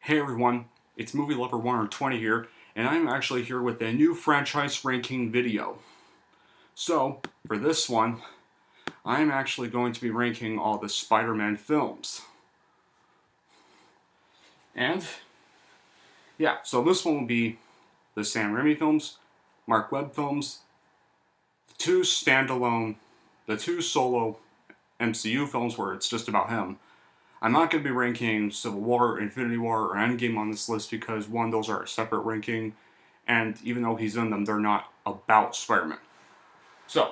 Hey everyone, it's Movie Lover 120 here, and I'm actually here with a new franchise ranking video. So, for this one, I'm actually going to be ranking all the Spider-Man films. And, yeah, so this one will be the Sam Raimi films, Marc Webb films, the two solo MCU films where it's just about him. I'm not going to be ranking Civil War, Infinity War, or Endgame on this list because, one, those are a separate ranking, and even though he's in them, they're not about Spider-Man. So,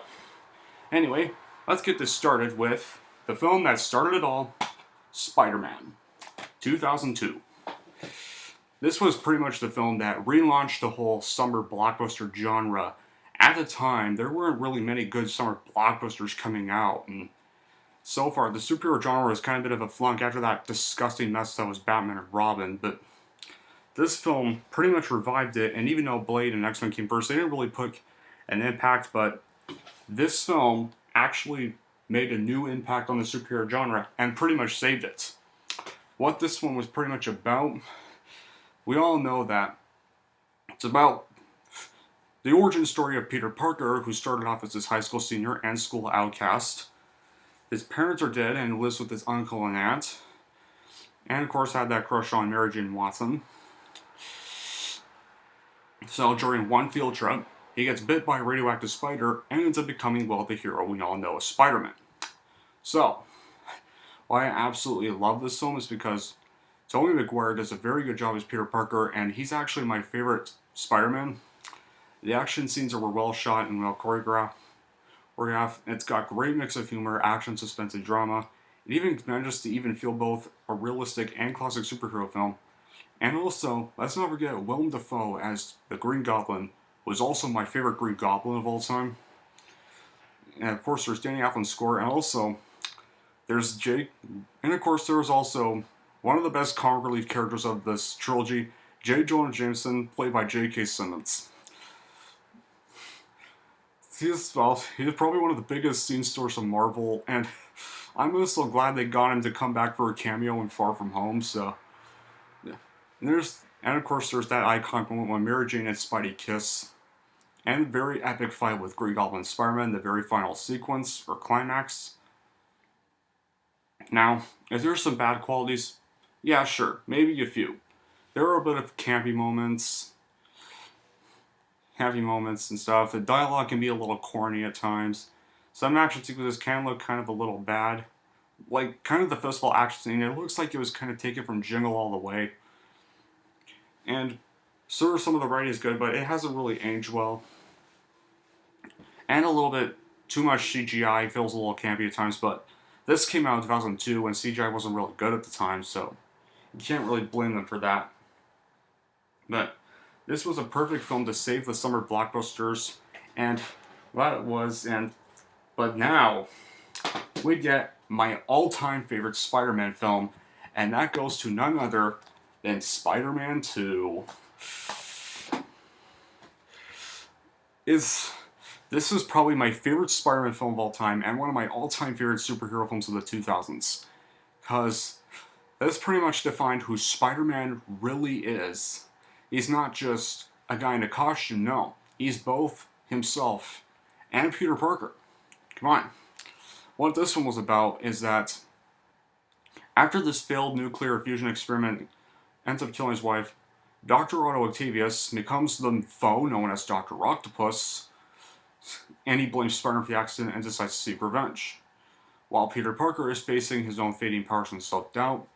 anyway, let's get this started with the film that started it all, Spider-Man, 2002. This was pretty much the film that relaunched the whole summer blockbuster genre. At the time, there weren't really many good summer blockbusters coming out, and so far, the superhero genre was kind of a bit of a flunk after that disgusting mess that was Batman and Robin, but this film pretty much revived it, and even though Blade and X-Men came first, they didn't really put an impact, but this film actually made a new impact on the superhero genre and pretty much saved it. What this one was pretty much about, we all know that it's about the origin story of Peter Parker, who started off as this high school senior and school outcast. His parents are dead and lives with his uncle and aunt. And of course had that crush on Mary Jane Watson. So during one field trip, he gets bit by a radioactive spider and ends up becoming, well, the hero we all know as Spider-Man. So, why I absolutely love this film is because Tobey Maguire does a very good job as Peter Parker, and he's actually my favorite Spider-Man. The action scenes are well shot and well choreographed. It's got great mix of humor, action, suspense, and drama. It even manages to even feel both a realistic and classic superhero film. And also, let's not forget, Willem Dafoe as the Green Goblin was also my favorite Green Goblin of all time. And of course, there's Danny Elfman's score, and also there's Jake. And of course, there was also one of the best comic relief characters of this trilogy, J. Jonah Jameson, played by J.K. Simmons. He's probably one of the biggest scene stealers of Marvel, and I'm also glad they got him to come back for a cameo in Far From Home, so, yeah. And of course there's that iconic moment when Mary Jane and Spidey kiss, and the very epic fight with Green Goblin and Spider-Man, the very final sequence, or climax. Now, if there's some bad qualities, yeah, sure, maybe a few. There are a bit of campy moments and stuff. The dialogue can be a little corny at times. Some action sequences can look kind of a little bad. Like, kind of the festival action scene, it looks like it was kind of taken from Jingle All the Way. And sort of some of the writing is good, but it hasn't really aged well. And a little bit too much CGI, feels a little campy at times, but this came out in 2002 when CGI wasn't really good at the time, so you can't really blame them for that. But this was a perfect film to save the summer blockbusters, and well, it was, but now we get my all-time favorite Spider-Man film, and that goes to none other than Spider-Man 2. This is probably my favorite Spider-Man film of all time, and one of my all-time favorite superhero films of the 2000s, because this pretty much defined who Spider-Man really is. He's not just a guy in a costume, no. He's both himself and Peter Parker. Come on. What this one was about is that after this failed nuclear fusion experiment ends up killing his wife, Dr. Otto Octavius becomes the foe known as Dr. Octopus, and he blames Spider-Man for the accident and decides to seek revenge. While Peter Parker is facing his own fading powers and self-doubt,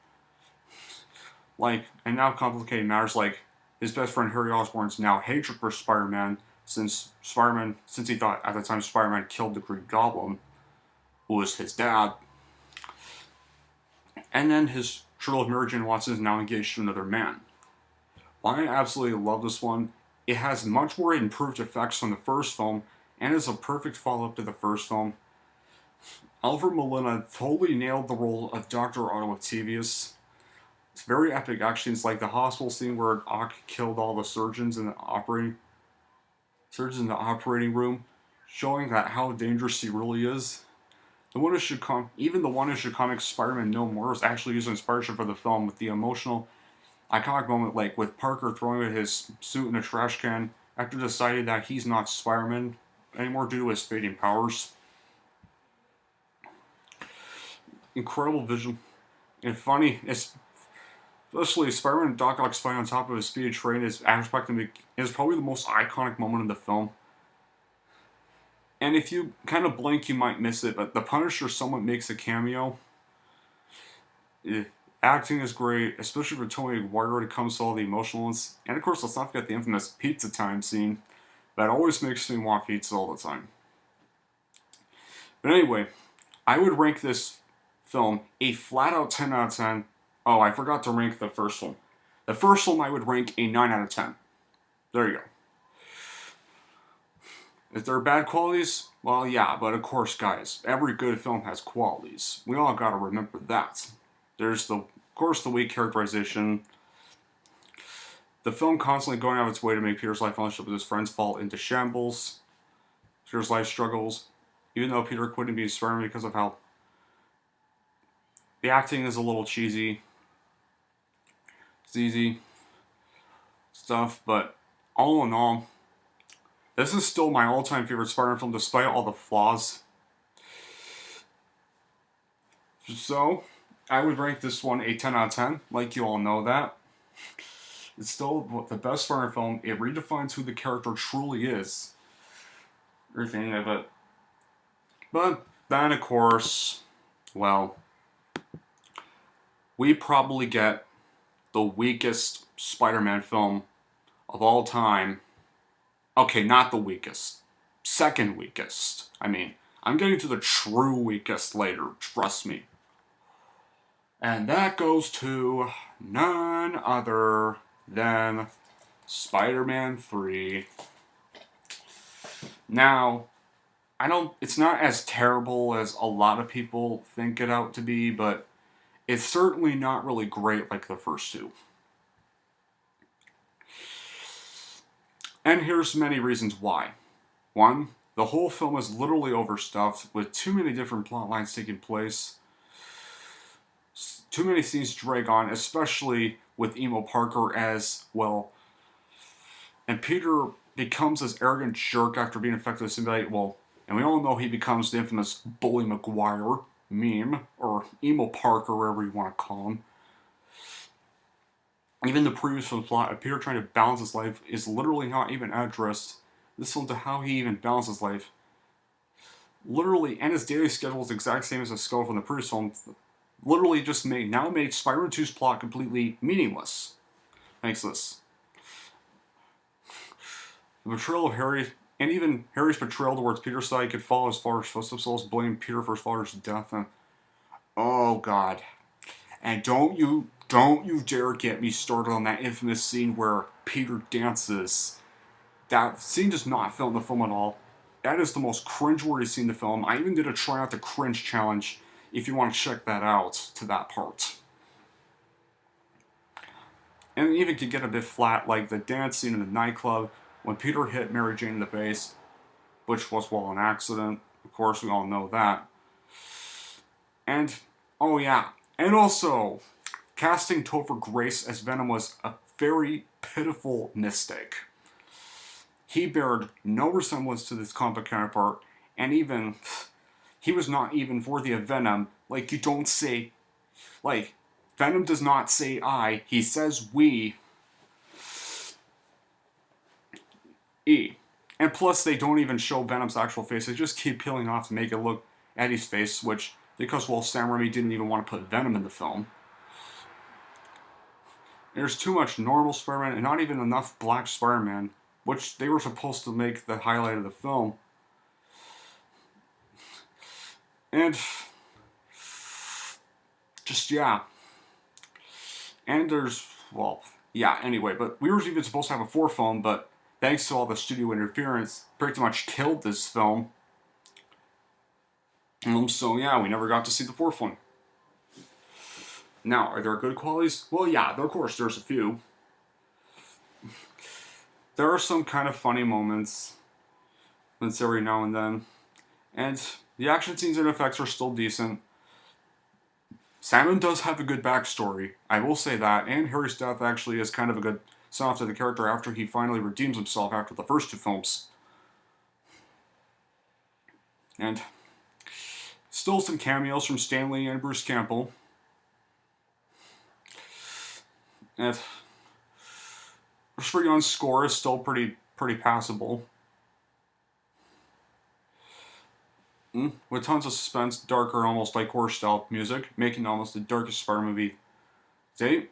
and now complicated matters like his best friend Harry Osborn's now hatred for Spider-Man, since he thought at the time Spider-Man killed the Green Goblin, who was his dad. And then his true love Mary Jane Watson is now engaged to another man. I absolutely love this one. It has much more improved effects from the first film, and is a perfect follow-up to the first film. Alfred Molina totally nailed the role of Dr. Otto Octavius. It's very epic action. It's like the hospital scene where Ock killed all the surgeons in the operating room, showing that how dangerous he really is. Even the one issue comic Spider-Man No More was actually used as inspiration for the film, with the emotional iconic moment, like with Parker throwing his suit in a trash can after deciding that he's not Spider-Man anymore due to his fading powers. Incredible visual and funny. Especially Spider-Man and Doc Ock's fight on top of his speeded train is probably the most iconic moment in the film. And if you kind of blink, you might miss it, but the Punisher somewhat makes a cameo. Acting is great, especially for Tony Maguire when it comes to all the emotional ones. And of course, let's not forget the infamous pizza time scene. That always makes me want pizza all the time. But anyway, I would rank this film a flat out 10 out of 10. Oh, I forgot to rank the first one. The first one I would rank a 9 out of 10. There you go. Is there bad qualities? Well, yeah, but of course, guys, every good film has qualities. We all gotta remember that. There's, of course, the weak characterization. The film constantly going out of its way to make Peter's life relationship with his friends fall into shambles. Peter's life struggles. Even though Peter couldn't be Spider-Man because of how the acting is a little cheesy. It's easy stuff, but all in all, this is still my all-time favorite Spider-Man film despite all the flaws. So, I would rank this one a 10 out of 10, like you all know that. It's still the best Spider-Man film. It redefines who the character truly is. Everything of it. But then, of course, well, we probably get the weakest Spider-Man film of all time. Okay, not the weakest. Second weakest. I mean, I'm getting to the true weakest later, trust me. And that goes to none other than Spider-Man 3. Now, it's not as terrible as a lot of people think it out to be, but it's certainly not really great like the first two. And here's many reasons why. One, the whole film is literally overstuffed with too many different plot lines taking place. Too many scenes drag on, especially with Emo Parker as well. And Peter becomes this arrogant jerk after being infected with symbiote. Well, and we all know he becomes the infamous Bully Maguire meme, or Emo Parker, wherever you want to call him. Even the previous film plot of Peter trying to balance his life is literally not even addressed. This one to how he even balances life. Literally, and his daily schedule is the exact same as the schedule from the previous film. Literally just made Spider-Man 2's plot completely meaningless. Thanks to this. The betrayal of Harry, and even Harry's betrayal towards Peter's side, he could follow his father's footsteps, as blame Peter for his father's death. And, oh God. And don't you dare get me started on that infamous scene where Peter dances. That scene does not fit in the film at all. That is the most cringeworthy scene in the film. I even did a try not to cringe challenge if you want to check that out to that part. And even could get a bit flat, like the dance scene in the nightclub when Peter hit Mary Jane in the face, which was, well, an accident. Of course, we all know that. And, oh yeah, and also, casting Topher Grace as Venom was a very pitiful mistake. He bared no resemblance to this comic counterpart, and even, he was not even worthy of Venom. Like, you don't say, like, Venom does not say I, he says we. E. And plus, they don't even show Venom's actual face, they just keep peeling off to make it look Eddie's face, which, because, well, Sam Raimi didn't even want to put Venom in the film. There's too much normal Spider-Man and not even enough Black Spider-Man, which they were supposed to make the highlight of the film. And just, yeah. And there's, well, yeah, anyway, but we were even supposed to have a fourth film, but thanks to all the studio interference, pretty much killed this film. So yeah, we never got to see the fourth one. Now, are there good qualities? Well, yeah, of course, there's a few. There are some kind of funny moments every now and then. And the action scenes and effects are still decent. Salmon does have a good backstory, I will say that, and Harry's death actually is kind of a good send-off to the character after he finally redeems himself after the first two films. And still some cameos from Stanley and Bruce Campbell. And Christopher Young's score is still pretty passable. With tons of suspense, darker, almost like horror-style music, making almost the darkest Spider movie to date.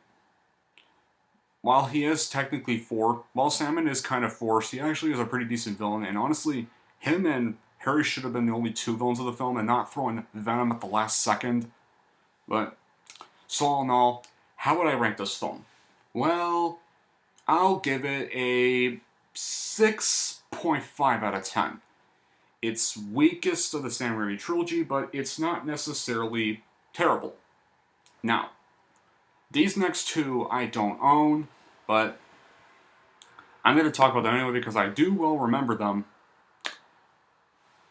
While he is technically while Salmon is kind of forced, he actually is a pretty decent villain, and honestly, him and Harry should have been the only two villains of the film, and not throwing Venom at the last second. But, so all in all, how would I rank this film? Well, I'll give it a 6.5 out of 10. It's weakest of the Sam Raimi trilogy, but it's not necessarily terrible. Now, these next two I don't own, but I'm going to talk about them anyway because I do well remember them.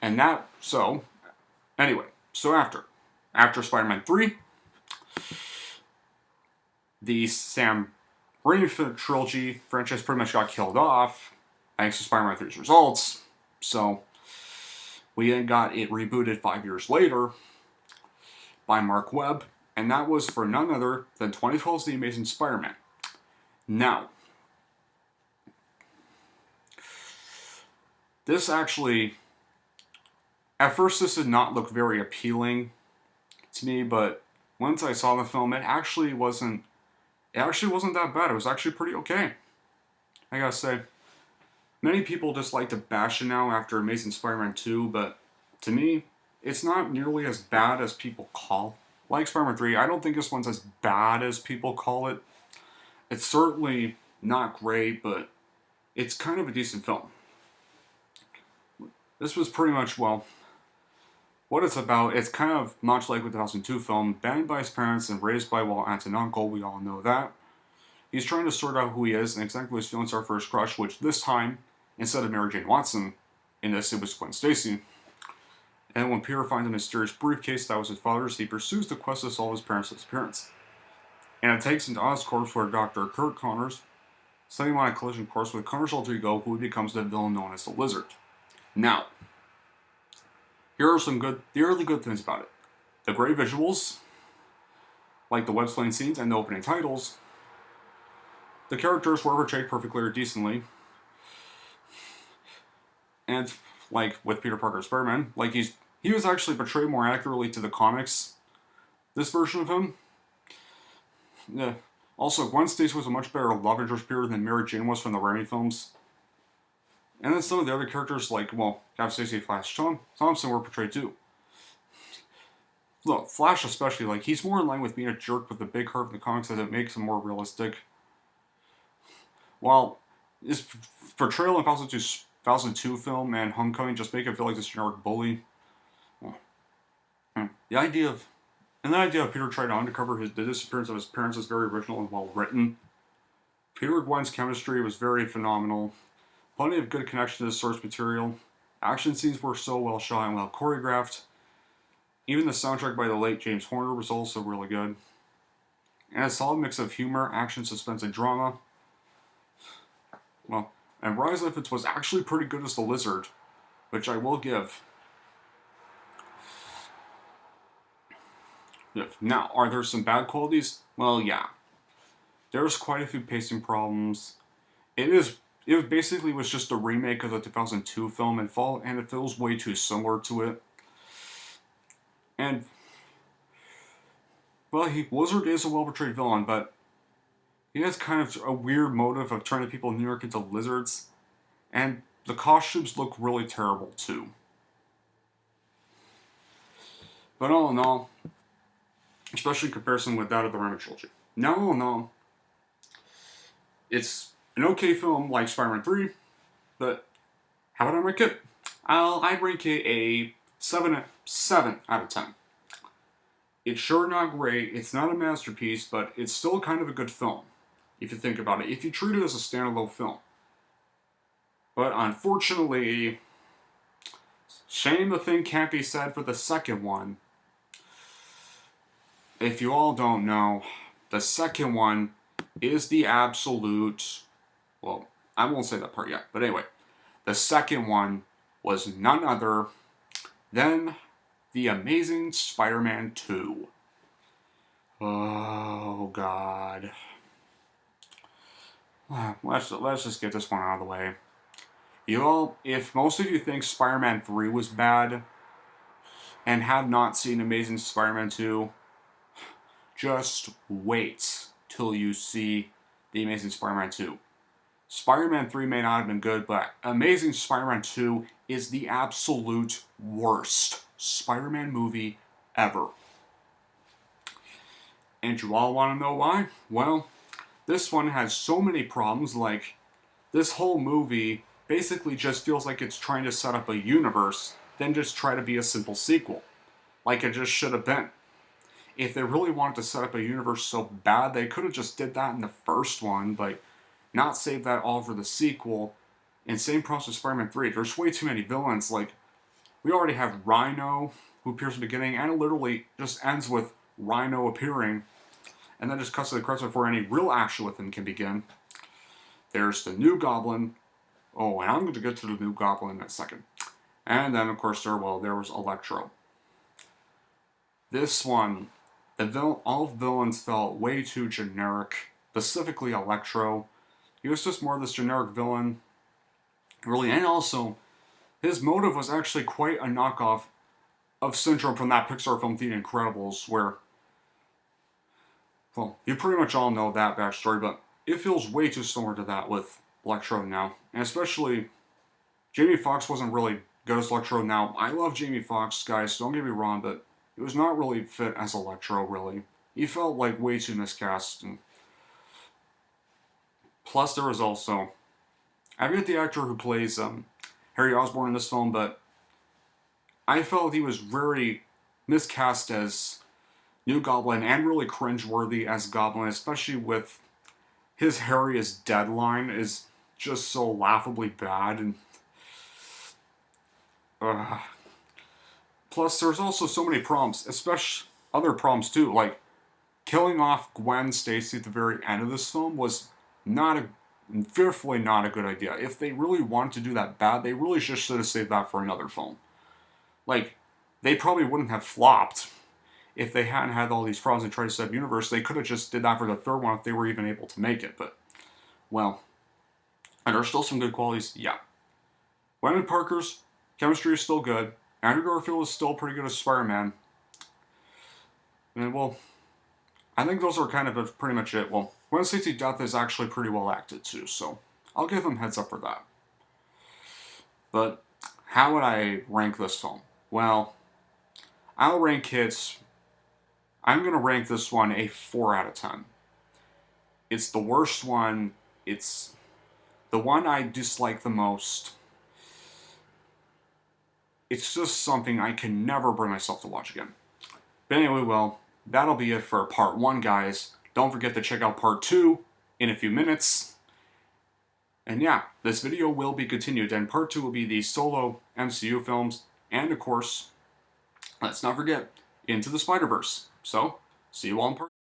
And after Spider-Man 3, the Sam Raimi trilogy franchise pretty much got killed off thanks to Spider-Man 3's results. So we then got it rebooted 5 years later by Marc Webb, and that was for none other than 2012's The Amazing Spider-Man. Now, this actually, at first this did not look very appealing to me, but once I saw the film, it actually wasn't that bad. It was actually pretty okay, I gotta say. Many people just like to bash it now after Amazing Spider-Man 2, but to me, it's not nearly as bad as people call. Like Spider-Man 3, I don't think this one's as bad as people call it. It's certainly not great, but it's kind of a decent film. This was pretty much, well, what it's about. It's kind of much like with the 2002 film, banned by his parents and raised by, well, aunt and uncle, we all know that. He's trying to sort out who he is and exactly what his feelings are for his crush, which this time, instead of Mary Jane Watson, in this it was Gwen Stacy. And when Peter finds a mysterious briefcase that was his father's, he pursues the quest to solve his parents' disappearance. And it takes him to Oscorp where Dr. Kurt Connors sending him on a collision course with Connor's alter ego, who becomes the villain known as the Lizard. Now, here are the really good things about it. The great visuals, like the web-slaying scenes and the opening titles. The characters were portrayed perfectly or decently. And, like with Peter Parker's Spider-Man, like he was actually portrayed more accurately to the comics, this version of him. Yeah. Also, Gwen Stacy was a much better love interest period than Mary Jane was from the Raimi films. And then some of the other characters, like, well, Cap Stacy, Flash Thompson were portrayed too. Look, Flash especially, like, he's more in line with being a jerk with the big heart in the comics as it makes him more realistic. While his portrayal in 2002 film and Homecoming just make him feel like this generic bully. The idea of Peter trying to undercover the disappearance of his parents is very original and well written. Peter and Gwen's chemistry was very phenomenal. Plenty of good connection to the source material. Action scenes were so well shot and well choreographed. Even the soundtrack by the late James Horner was also really good. And a solid mix of humor, action, suspense, and drama. Well, and Rise Ifans was actually pretty good as the Lizard, which I will give. Now, are there some bad qualities? Well, yeah. There's quite a few pacing problems. It basically was just a remake of the 2002 film and it feels way too similar to it. And, well, Lizard is a well-portrayed villain, but he has kind of a weird motive of turning people in New York into lizards, and the costumes look really terrible too. But all in all, especially in comparison with that of the Raimi trilogy. No, it's an okay film like Spider-Man 3, but how would I rank it? I'd rank it a 7 out of 10. It's sure not great, it's not a masterpiece, but it's still kind of a good film, if you think about it, if you treat it as a standalone film. But unfortunately, shame the thing can't be said for the second one. if you all don't know, the second one is the absolute, well, I won't say that part yet, but anyway, the second one was none other than The Amazing Spider-Man 2. Oh, God. Let's just get this one out of the way. You all, if most of you think Spider-Man 3 was bad and have not seen Amazing Spider-Man 2, just wait till you see The Amazing Spider-Man 2. Spider-Man 3 may not have been good, but Amazing Spider-Man 2 is the absolute worst Spider-Man movie ever. And you all want to know why? Well, this one has so many problems, like, this whole movie basically just feels like it's trying to set up a universe, then just try to be a simple sequel. Like it just should have been. If they really wanted to set up a universe so bad, they could have just did that in the first one, but not save that all for the sequel. And same process with Spider-Man 3. There's way too many villains. Like, we already have Rhino, who appears in the beginning, and it literally just ends with Rhino appearing, and then just cuts to the credits before any real action with him can begin. There's the New Goblin. Oh, and I'm going to get to the New Goblin in a second. And then, of course, there was Electro. This one, all villains felt way too generic, specifically Electro. He was just more of this generic villain, really, and also, his motive was actually quite a knockoff of Syndrome from that Pixar film, The Incredibles, where, well, you pretty much all know that backstory, but it feels way too similar to that with Electro now. And especially, Jamie Foxx wasn't really good as Electro now. I love Jamie Foxx, guys, don't get me wrong, but he was not really fit as Electro, really. He felt like way too miscast. And plus, there was also, I forget the actor who plays Harry Osborn in this film, but I felt he was very miscast as New Goblin and really cringeworthy as Goblin, especially with his Harry is dead line is just so laughably bad. And plus, there's also so many problems, especially other problems too, like killing off Gwen Stacy at the very end of this film was fearfully not a good idea. If they really wanted to do that bad, they really just should have saved that for another film. Like, they probably wouldn't have flopped if they hadn't had all these problems and tried to set up universe. They could have just did that for the third one if they were even able to make it. But, well, and there's still some good qualities, yeah. Gwen and Parker's chemistry is still good. Andrew Garfield is still pretty good as Spider-Man. And, well, I think those are kind of pretty much it. Well, Gwen Stacy's death is actually pretty well acted too, so I'll give them heads up for that. But how would I rank this film? Well, I'm going to rank this one a 4 out of 10. It's the worst one. It's the one I dislike the most. It's just something I can never bring myself to watch again. But anyway, well, that'll be it for part 1, guys. Don't forget to check out part 2 in a few minutes. And yeah, this video will be continued, and part 2 will be the solo MCU films, and of course, let's not forget, Into the Spider-Verse. So, see you all in part